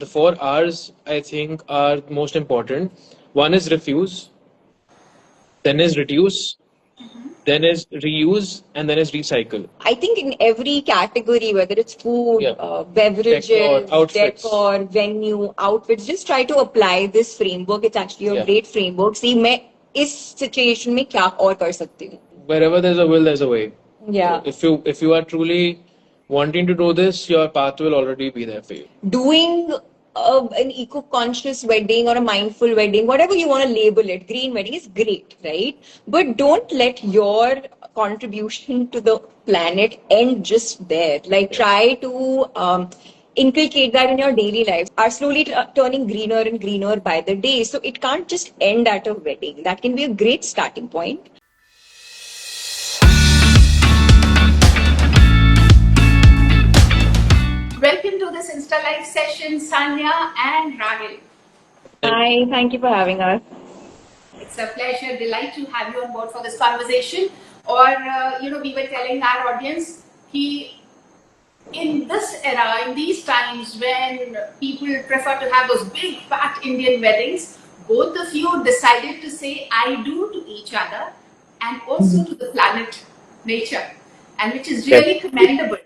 The 4 R's I think are most important. One is refuse, then is reduce, then is reuse, and then is recycle. I think in every category, whether it's food, Yeah. beverages, Decor, outfits. decor, venue, outfits, just try to apply this framework. It's actually a Yeah. great framework. See, मैं इस situation में क्या और कर सकती हूँ? Wherever there's a will, there's a way. Yeah. So if you are truly wanting to do this, your path will already be there for you. Doing an eco-conscious wedding or a mindful wedding, whatever you want to label it, green wedding is great, right? But don't let your contribution to the planet end just there. Like, try to inculcate that in your daily life. Are slowly turning greener and greener by the day. So it can't just end at a wedding. That can be a great starting point. Welcome to this Insta Live session, Sanya and Rahil. Hi, thank you for having us. It's a pleasure, delight to have you on board for this conversation. Or, we were telling our audience, in this era, in these times when people prefer to have those big, fat Indian weddings, both of you decided to say I do to each other and also to the planet, nature, and which is really commendable.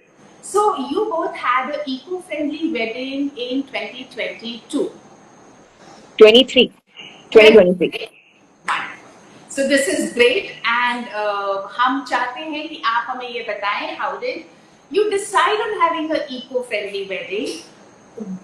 So you both had an eco-friendly wedding in 2022. 23. 2023. So this is great, and हम चाहते हैं कि आप हमें ये बताएं, how did you decide on having an eco-friendly wedding?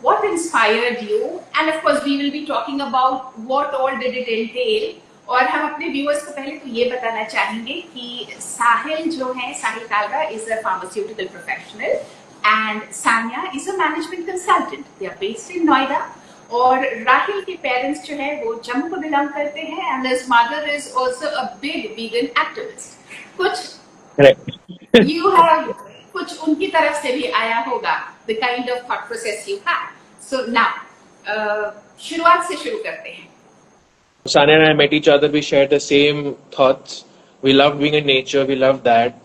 What inspired you? And of course, we will be talking about what all did it entail. और हम अपने व्यूअर्स को पहले तो ये बताना चाहेंगे कि साहिल जो है, साहिल Kalra is a pharmaceutical professional and Sanya is a management consultant. They are based in Noida. और राहिल के पेरेंट्स जो है वो जम्मू को बिलोंग करते हैं and his mother is also a big vegan activist. कुछ you have कुछ उनकी तरफ से भी आया होगा the kind of thought process you had. So now शुरुआत से शुरू करते हैं. Sanya and I met each other. We shared the same thoughts. We loved being in nature. We loved that.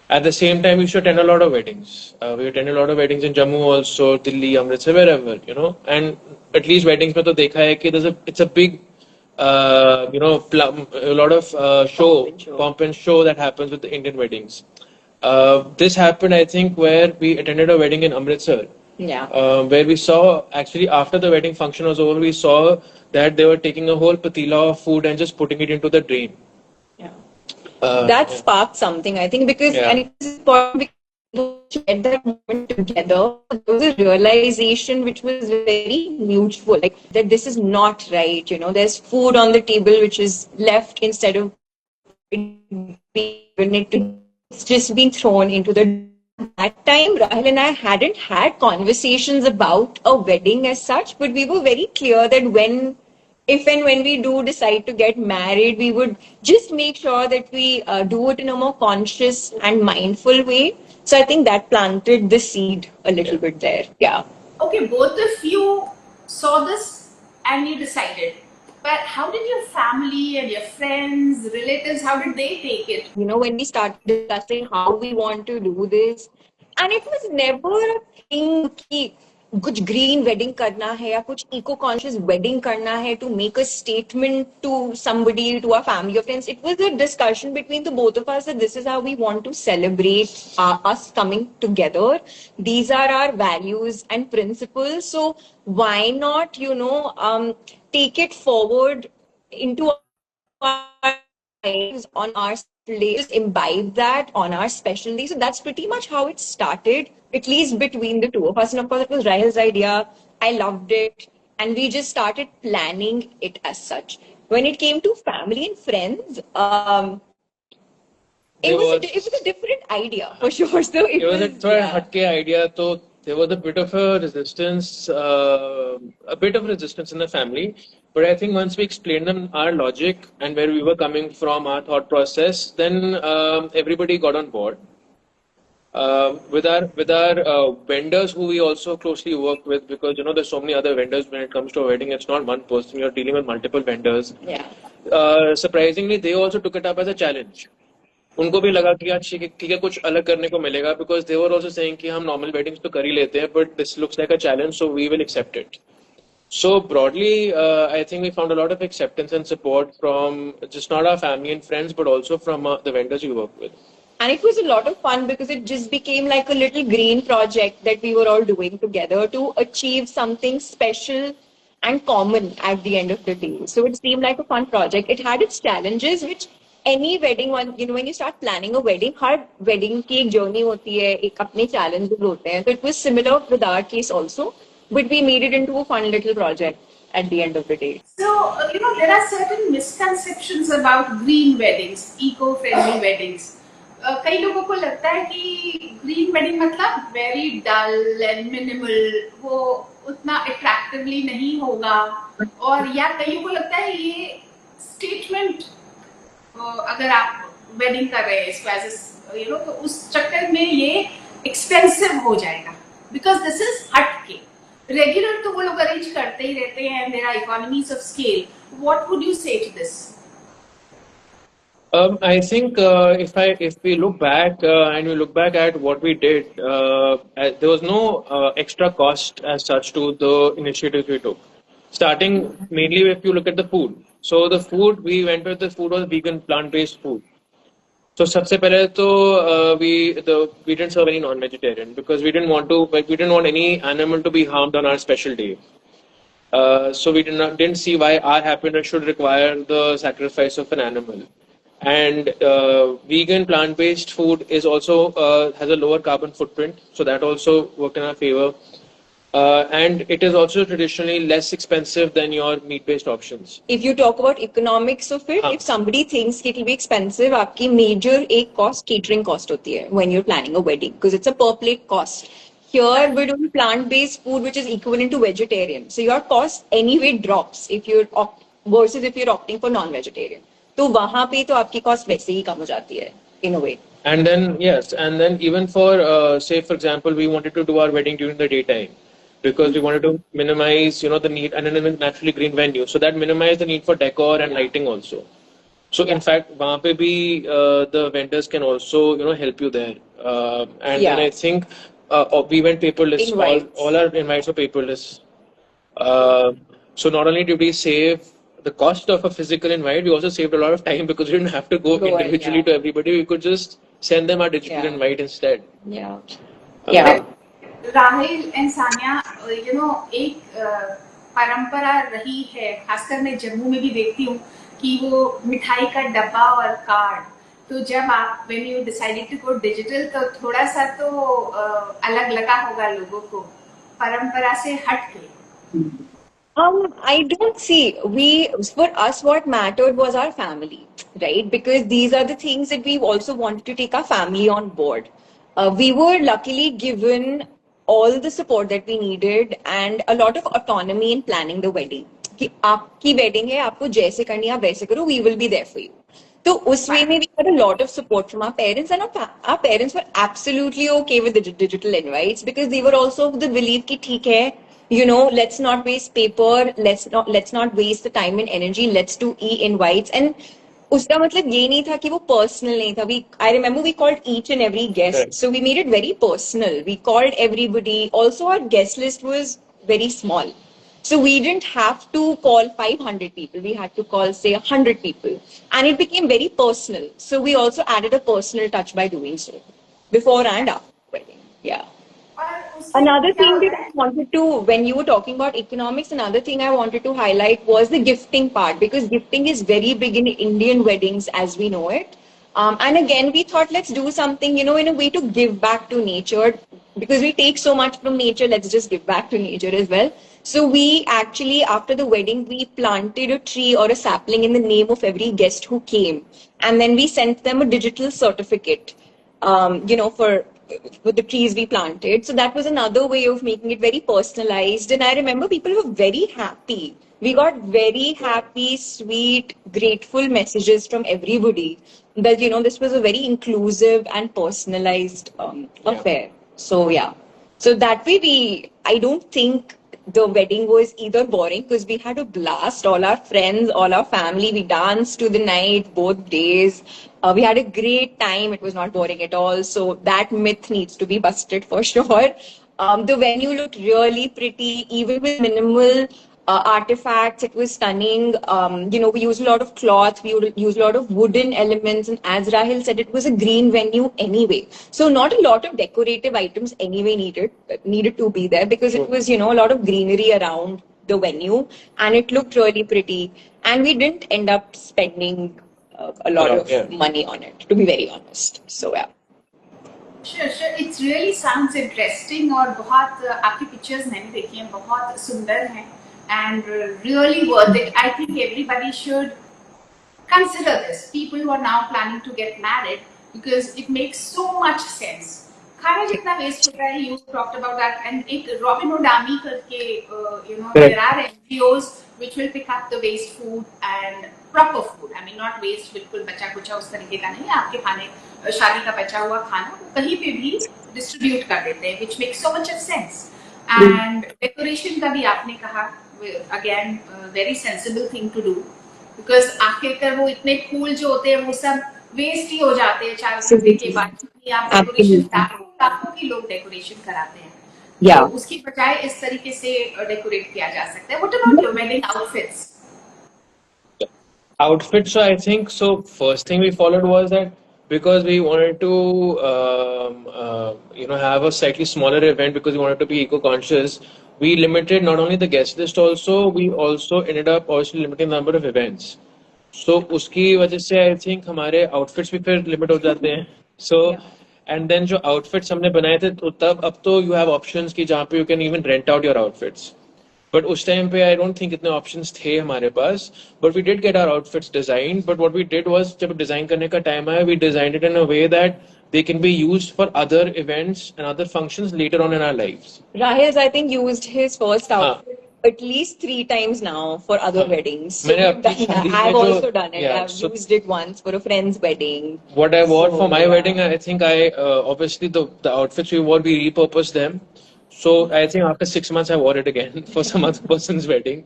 At the same time, we used to attend a lot of weddings. We attended a lot of weddings in Jammu also, Delhi, Amritsar, wherever, And at least weddings mein to dekha hai ki it's a big, a lot of pomp and show that happens with the Indian weddings. This happened, I think, where we attended a wedding in Amritsar. Yeah. Where we saw, actually, after the wedding function was over, we saw that they were taking a whole patila of food and just putting it into the drain. That sparked something, I think, because and it is important because at that moment together, there was a realization which was very mutual, like that this is not right. There's food on the table which is left instead of it's just being thrown into the. That time, Rahil and I hadn't had conversations about a wedding as such, but we were very clear that if and when we do decide to get married, we would just make sure that we do it in a more conscious and mindful way. So I think that planted the seed a little bit there. Yeah. Okay, both of you saw this and you decided. But how did your family and your friends, relatives, how did they take it? When we started discussing how we want to do this, and it was never a thing कि कुछ green wedding करना है या कुछ eco-conscious wedding करना है to make a statement to somebody, to our family or friends. It was a discussion between the both of us that this is how we want to celebrate us coming together. These are our values and principles. So why not, take it forward into our lives on our days, imbibe that on our special days. So that's pretty much how it started, at least between the two of us. And of course, it was Rahil's idea. I loved it. And we just started planning it as such. When it came to family and friends, it was a different idea for sure. So it was a hatke idea. So there was a bit of a resistance in the family. But I think once we explained them our logic and where we were coming from, our thought process, then everybody got on board. With our vendors who we also closely work with, because there's so many other vendors when it comes to a wedding. It's not one person, you're dealing with multiple vendors. Yeah. Surprisingly, they also took it up as a challenge. उनको भी लगा कि यार ठीक है कुछ अलग करने को मिलेगा, because they were also saying कि हम नॉर्मल वेडिंग्स तो कर ही लेते हैं but this looks like a challenge so we will accept it. So broadly, I think we found a lot of acceptance and support from just not our family and friends, but also from the vendors we work with. And it was a lot of fun because it just became like a little green project that we were all doing together to achieve something special and common at the end of the day. So it seemed like a fun project. It had its challenges, which any wedding one, when you start planning a wedding, her wedding की एक journey होती है, एक अपने challenges होते हैं. So it was similar with our case also, but we made it into a fun little project at the end of the day. So, there are certain misconceptions about green weddings, eco-friendly weddings. कई लोगों को लगता है कि green wedding मतलब very dull and minimal, वो उतना attractively नहीं होगा, और या कईयों को लगता है ये स्टेटमेंट अगर आप वेडिंग कर रहे हैं इसको एज तो उस चक्कर में ये एक्सपेंसिव हो जाएगा बिकॉज दिस इज हट के. रेगुलर तो वो लोग अरेंज करते ही रहते हैं and there are economies of scale. What would you say to this? I think if we look back and we look back at what we did, there was no extra cost as such to the initiatives we took. Starting mainly if you look at the food. So the food we went with, the food was vegan, plant-based food. So सबसे पहले तो we didn't serve any non-vegetarian because we didn't want any animal to be harmed on our special day. So we didn't see why our happiness should require the sacrifice of an animal. And vegan plant-based food is also has a lower carbon footprint, so that also worked in our favor. And it is also traditionally less expensive than your meat-based options. If you talk about economics of it, if somebody thinks it will be expensive, आपकी major एक cost catering cost होती है when you're planning a wedding because it's a per plate cost. Here we're doing plant-based food which is equivalent to vegetarian, so your cost anyway drops if you're versus if you're opting for non-vegetarian. तो वहाँ पे तो आपकी cost वैसे ही कम हो जाती है in a way. And then yes, and then even for say for example, we wanted to do our wedding during the daytime because we wanted to minimize the need, and then a naturally green venue, so that minimized the need for decor and lighting also. So in fact, वहाँ पे भी the vendors can also help you there, and then I think we went paperless. All our invites were paperless. So not only did we save the cost of a physical invite, we also saved a lot of time because we didn't have to go individually to everybody. We could just send them our digital invite instead. Yeah. Rahil and Sania, एक परंपरा रही है, खासकर मैं जम्मू में भी देखती हूँ कि वो मिठाई का डब्बा और कार्ड, तो जब आप when you decided to go digital तो थोड़ा सा तो अलग लगा होगा लोगों को परंपरा से हट के. I don't see. For us, what mattered was our family, right? Because these are the things that we also wanted to take our family on board. We were luckily given all the support that we needed and a lot of autonomy in planning the wedding. कि आपकी wedding है, आपको जैसे करनी है आप वैसे करो, we will be there for you. So उस way में we got a lot of support from our parents, and our parents were absolutely okay with the digital invites because they were also of the belief कि ठीक है, let's not waste paper, let's not waste the time and energy, let's do e-invites. And उसका मतलब ये नहीं था कि वो personal नहीं था. I remember we called each and every guest. Right. So we made it very personal. We called everybody. Also our guest list was very small. So we didn't have to call 500 people. We had to call, say, 100 people. And it became very personal. So we also added a personal touch by doing so. Before and after the wedding. Yeah. Another thing that I wanted to, when you were talking about economics, another thing I wanted to highlight was the gifting part, because gifting is very big in Indian weddings as we know it. And again, we thought, let's do something, in a way to give back to nature, because we take so much from nature, let's just give back to nature as well. So we actually, after the wedding, we planted a tree or a sapling in the name of every guest who came. And then we sent them a digital certificate, for the trees we planted. So that was another way of making it very personalized. And I remember people were very happy. We got very happy, sweet, grateful messages from everybody that, this was a very inclusive and personalized affair. So, yeah. So that way I don't think the wedding was either boring because we had a blast, all our friends, all our family, we danced to the night both days. We had a great time. It was not boring at all. So that myth needs to be busted for sure. The venue looked really pretty, even with minimal artifacts. It was stunning. We used a lot of cloth. We would use a lot of wooden elements. And as Rahil said, it was a green venue anyway. So not a lot of decorative items anyway needed to be there because it was, a lot of greenery around the venue and it looked really pretty. And we didn't end up spending a lot of money on it, to be very honest. So yeah. Sure. It really sounds interesting और बहुत आपकी pictures मैंने देखी हैं बहुत सुंदर हैं and really worth it. I think everybody should consider this. People who are now planning to get married because it makes so much sense. खाना जितना waste होता है, you talked about that, and एक Robin Hood Army करके, there are NGOs which will pick up the waste food and proper food. I mean, not waste बिल्कुल बचा कुचा उस तरीके का नहीं, आपके खाने शादी का बचा हुआ खाना वो कहीं पे भी distribute कर देते हैं, which makes so much of sense. And decoration का भी आपने कहा, again, very sensible thing to do. Because आखिरकार वो इतने फूल जो होते हैं वो सब वेस्ट ही हो जाते हैं 4 घंटे के बाद आप डेकोरेशन लाखों की लोग डेकोरेशन कराते हैं तो उसकी बजाय इस तरीके से डेकोरेट किया जा सकता है. What about your wedding outfits? Outfits, so I think so. First thing we followed was that because we wanted to, have a slightly smaller event because we wanted to be eco-conscious. We limited not only the guest list also, we also ended up also limiting the number of events. So उसकी वजह से I think हमारे outfits भी फिर limit हो जाते हैं. So and then जो outfits हमने बनाए थे तो तब अब तो you have options कि जहाँ पे you can even rent out your outfits. But उस time पे I don't think इतने options थे हमारे पास. But we did get our outfits designed. But what we did was जब design करने का time आया, we designed it in a way that they can be used for other events and other functions later on in our lives. Rahil's, I think, used his first outfit at least 3 times now for other weddings. So I've also done it. I've used it once for a friend's wedding. What I wore for my wedding, I think I obviously the outfits we wore, we repurposed them. So I think after 6 months I wore it again for some other person's wedding.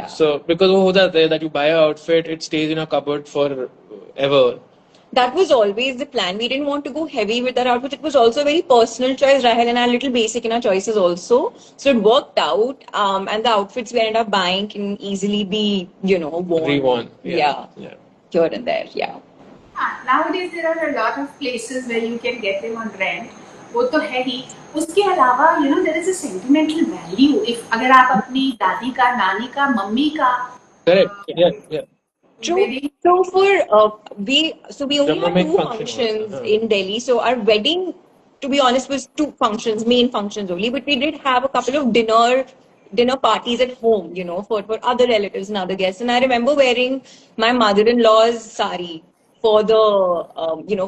So because वो हो जाता है that you buy an outfit, it stays in a cupboard forever. That was always the plan. We didn't want to go heavy with that outfit. It was also a very personal choice. Rahil and I are a little basic in our choices also. So it worked out. And the outfits we ended up buying can easily be, worn. Reworn. Yeah. Here and there. Yeah. Nowadays there are a lot of places where you can get them on rent. वो तो है ही. उसके अलावा, there is a sentimental value. If अगर आप अपनी दादी का, नानी का, मम्मी का. Correct. Yeah. True. So we only had 2 functions in Delhi. So our wedding, to be honest, was 2 functions, main functions only. But we did have a couple of dinner parties at home, for other relatives and other guests. And I remember wearing my mother-in-law's sari for the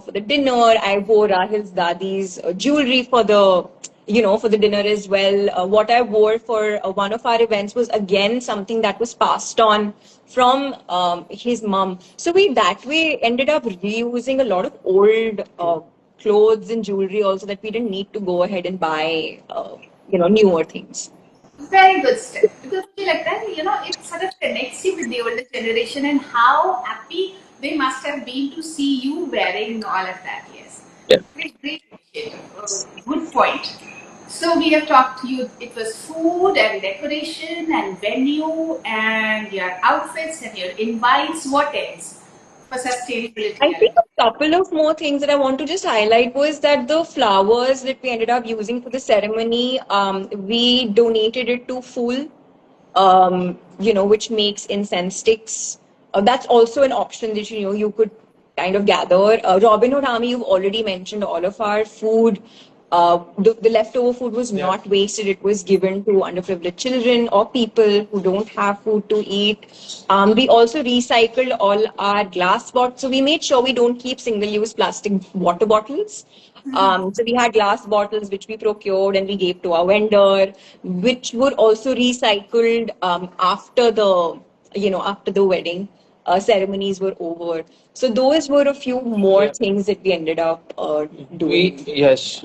for the dinner. I wore Rahil's dadi's jewelry for the dinner as well. What I wore for one of our events was again something that was passed on from his mom. So we that way ended up reusing a lot of old clothes and jewelry also that we didn't need to go ahead and buy newer things. Very good step. Because मुझे लगता है it sort of connects you with the older generation and how happy they must have been to see you wearing all of that. Yes. Yeah. Great. Good point. So we have talked to you, it was food and decoration and venue and your outfits and your invites. What else for sustainability? I think a couple of more things that I want to just highlight was that the flowers that we ended up using for the ceremony, we donated it to Fool, which makes incense sticks. That's also an option that you could kind of gather. Robin Hood Army, you've already mentioned all of our food. The leftover food was not wasted. It was given to underprivileged children or people who don't have food to eat. We also recycled all our glass bottles. So we made sure we don't keep single-use plastic water bottles. So we had glass bottles which we procured and we gave to our vendor, which were also recycled after the wedding. ceremonies were over. So those were a few more Yeah. things that we ended up doing.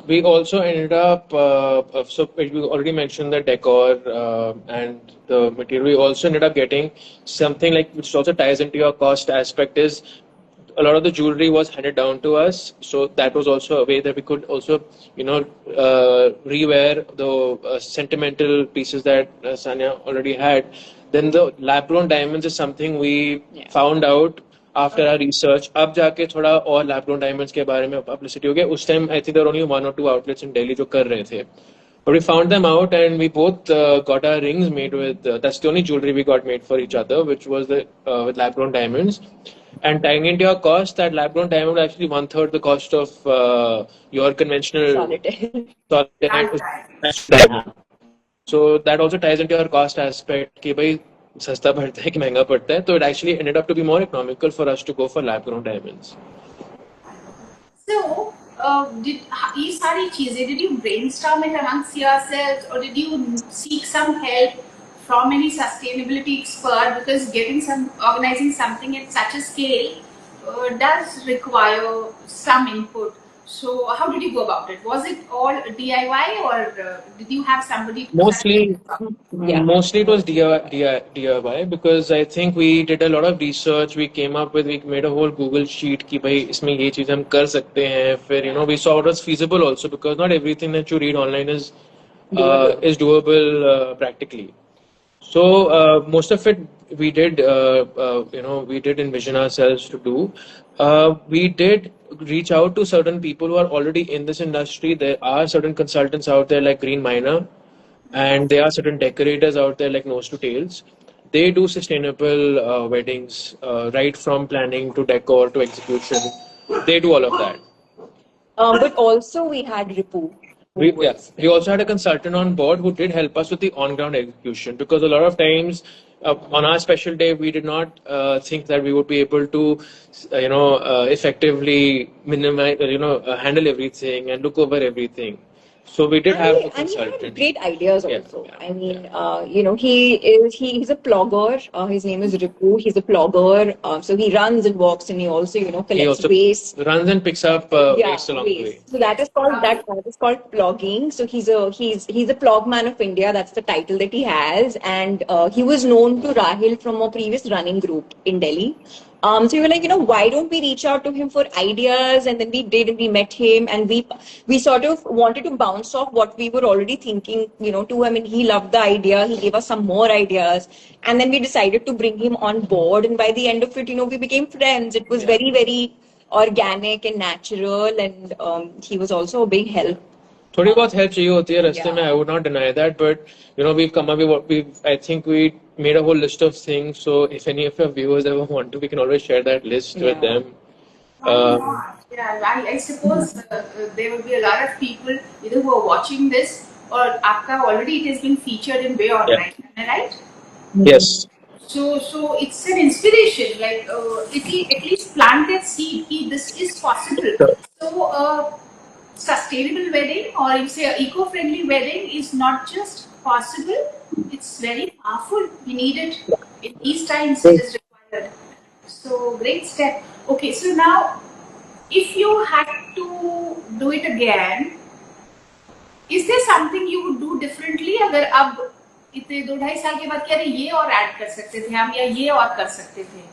We also ended up, we already mentioned the decor and the material. We also ended up getting something like, which also ties into your cost aspect, is a lot of the jewelry was handed down to us. So that was also a way that we could also, rewear the sentimental pieces that Sanya already had. Then the lab grown diamonds is something we found out after our research. अब जाके थोड़ा और lab grown diamonds के बारे में publicity हो गया. उस time I think there were only 1 or 2 outlets in Delhi जो कर रहे थे. But we found them out and we both got our rings made with, that's the only jewelry we got made for each other, which was the with lab grown diamonds. And tying into your cost, that lab grown diamond was actually 1/3 the cost of your conventional Solitaire. solitaire. And it was diamond. So that also ties into your cost aspect कि भाई सस्ता पड़ता है कि महंगा पड़ता है. So it actually ended up to be more economical for us to go for lab grown diamonds. So, ये सारी चीजें, did you brainstorm it amongst yourselves, or did you seek some help from any sustainability expert? Because organizing something at such a scale does require some input. So, how did you go about it? Was it all DIY, or did you have somebody to Mostly it was DIY, because I think we did a lot of research. We made a whole Google sheet कि भाई इसमें ये चीज़ हम कर सकते हैं. फिर we saw what was feasible also, because not everything that you read online is doable practically. So most of it we did, we did envision ourselves to do. We did reach out to certain people who are already in this industry. There are certain consultants out there like Green Miner, and there are certain decorators out there like Nose to Tails. They do sustainable weddings, right from planning to decor to execution. They do all of that. But also we had Ripu. We also had a consultant on board who did help us with the on-ground execution, because a lot of times on our special day we did not think that we would be able to, effectively minimize, handle everything and look over everything. So we did have a consultant. And he had great ideas also. Yeah. I mean, he's a plogger. His name is Ripu. He's a plogger. So he runs and walks, and he also, collects waste. Runs and picks up waste along the way. So that is called plogging. So he's a plog man of India. That's the title that he has, and he was known to Rahil from a previous running group in Delhi. So we were like, why don't we reach out to him for ideas? And then we did, and we met him, and we sort of wanted to bounce off what we were already thinking, to him, and he loved the idea. He gave us some more ideas, and then we decided to bring him on board. And by the end of it, we became friends. It was very, very organic and natural, and he was also a big help. थोड़ी बहुत help चाहिए होती है रास्ते में. I would not deny that, but we've come up with I think we made a whole list of things. So if any of your viewers ever want to, we can always share that list with them. I suppose there will be a lot of people either who are watching this, or already it has been featured in Way Online. Am I right? Yes. So it's an inspiration. Like at least plant that seed. This is possible. So sustainable wedding, or you say eco-friendly wedding, is not just possible, it's very powerful. We need it in these times. It is required. So great step. Okay, so now if you had to do it again, is there something you would do differently? अगर अब इतने 2-2.5 साल के बाद क्या ये और add कर सकते थे हम, या ये और कर सकते थे?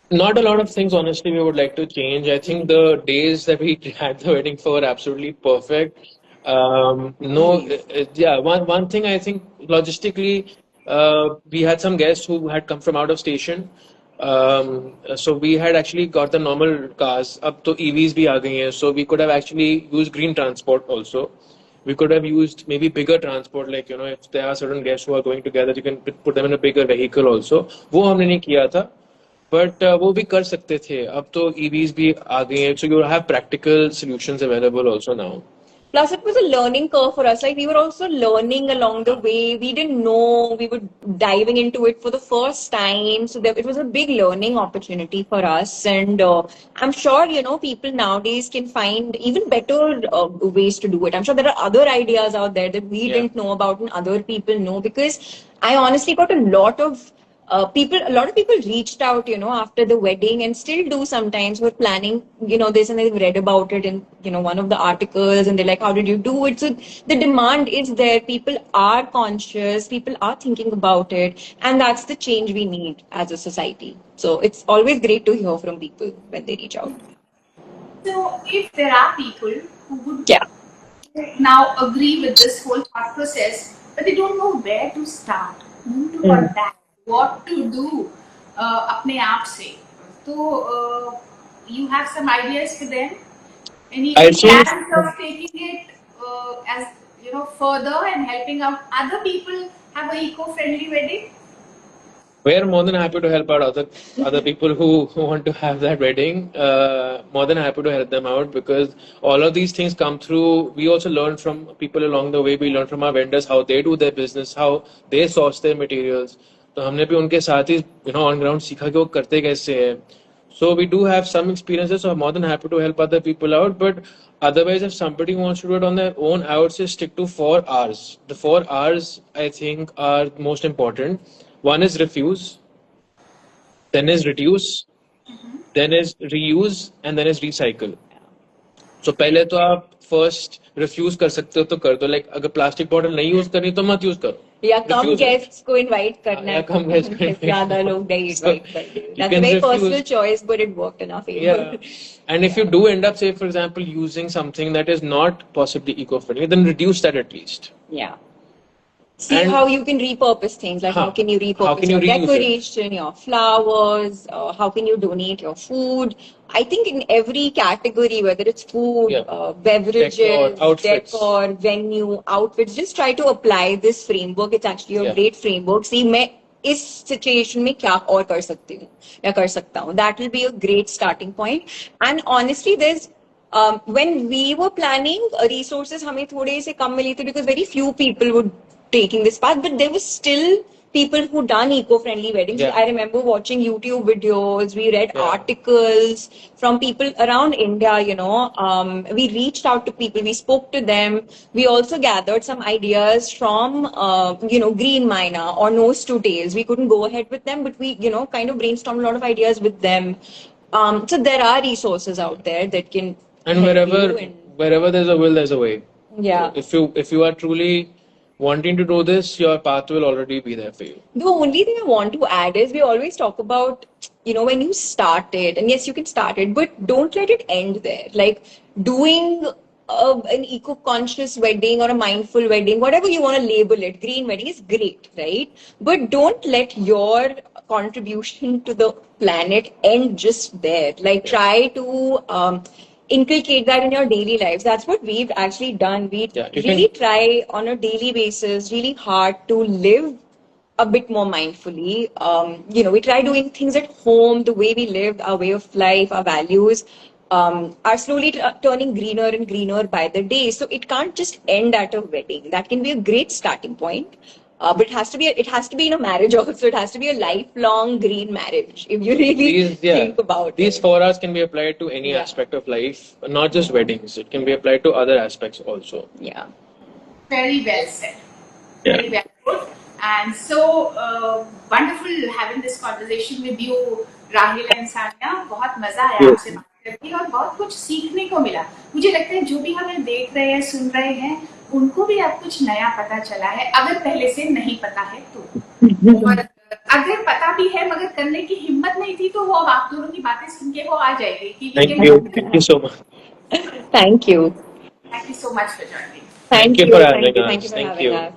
Not a lot of things, honestly, we would like to change. I think the days that we had the wedding for were absolutely perfect. One thing I think logistically, we had some guests who had come from out of station. So we had actually got the normal cars. Up to EVs bhi aa gayi hai, so we could have actually used green transport also. We could have used maybe bigger transport, like if there are certain guests who are going together, you can put them in a bigger vehicle also. वो हमने नहीं किया था. But वो भी कर सकते थे. अब तो EVs भी आ गई हैं, so you have practical solutions available also now. Plus, it was a learning curve for us. Like, we were also learning along the way. We didn't know. We were diving into it for the first time. So it was a big learning opportunity for us. And I'm sure, people nowadays can find even better ways to do it. I'm sure there are other ideas out there that we didn't know about and other people know. Because I honestly got a lot of a lot of people reached out, after the wedding and still do sometimes. We're planning, this, and they've read about it in, one of the articles, and they're like, how did you do it? So the demand is there. People are conscious. People are thinking about it. And that's the change we need as a society. So it's always great to hear from people when they reach out. So if there are people who would Yeah. now agree with this whole thought process, but they don't know where to start, whom to contact, what to do अपने आप से, तो you have some ideas for them? Any I think- plans of taking it as further and helping out other people have an eco-friendly wedding? We're more than happy to help out other people who want to have that wedding. More than happy to help them out, because all of these things come through. We also learn from people along the way. We learn from our vendors how they do their business, how they source their materials. तो हमने भी उनके साथ ही on ground सीखा कि वो करते कैसे हैं. So we do have some experiences. So I'm more than happy to help other people out. But otherwise, if somebody wants to do it on their own, I would say stick to 4 R's. The 4 R's I think are most important. One is refuse, then is reduce, then is reuse, and then is recycle. So पहले तो आप first refuse कर सकते हो तो कर दो. Like अगर plastic bottle नहीं use करनी तो मत use करो. या कम Refuse it. गेस्ट्स को इनवाइट करना या कम guests को invite ज्यादा करो. लोग नहीं So, इनवाइट करते. you That's a can very refuse. personal choice, but it worked in our favor. Yeah. And if you do end up, say, for example, using something that is not possibly eco-friendly, then reduce that at least. Yeah. See And- how you can repurpose things. Like, how can you repurpose can you your reuse it? decoration, your flowers? How can you donate your food? I think in every category, whether it's food, Yeah. beverages, Decor, outfits. decor, venue, outfits, just try to apply this framework. It's actually a Yeah. great framework. See, मैं इस situation में क्या और कर सकती हूँ या कर सकता हूँ. That will be a great starting point. And honestly, there's when we were planning, resources हमें थोड़े से कम मिली थी because very few people would taking this path, but there was still people who done eco-friendly weddings. Yeah. I remember watching YouTube videos. We read Yeah. articles from people around India. We reached out to people. We spoke to them. We also gathered some ideas from Green Mina or Nose to Tails. We couldn't go ahead with them, but we kind of brainstormed a lot of ideas with them. So there are resources out there that can And help you wherever there's a will, there's a way. yeah. So if you are truly wanting to do this, your path will already be there for you. The only thing I want to add is we always talk about, when you start it, and yes, you can start it, but don't let it end there. Like doing an eco-conscious wedding or a mindful wedding, whatever you want to label it, green wedding is great, right? But don't let your contribution to the planet end just there. Like try to inculcate that in your daily lives. That's what we've actually done. We Yeah, you really try on a daily basis, really hard to live a bit more mindfully. We try doing things at home, the way we live, our way of life, our values are slowly turning greener and greener by the day. So it can't just end at a wedding. That can be a great starting point. But it has to be in a marriage also. It has to be a lifelong green marriage. If you really think about these it. 4 R's can be applied to any aspect of life, not just weddings. It can be applied to other aspects also. Yeah. Very well said. Yeah. Very well put. And so wonderful having this conversation with you, Rahil and Sanya. बहुत मजा आया आपसे बात करके और बहुत कुछ सीखने को मिला. मुझे लगता है जो भी हमें देख रहे हैं, सुन रहे हैं, उनको भी अब कुछ नया पता चला है, अगर पहले से नहीं पता है तो. और अगर पता भी है मगर करने की हिम्मत नहीं थी तो वो अब आप दोनों की बातें सुन के वो आ जाएगी कि Thank you so much. Thank you. Thank you so much for joining. Thank you for having us. Thank you for Thank having you. us.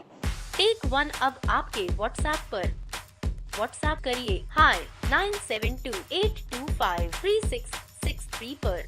Take 1 अब आपके WhatsApp पर. WhatsApp करिए hi 9728253663 पर.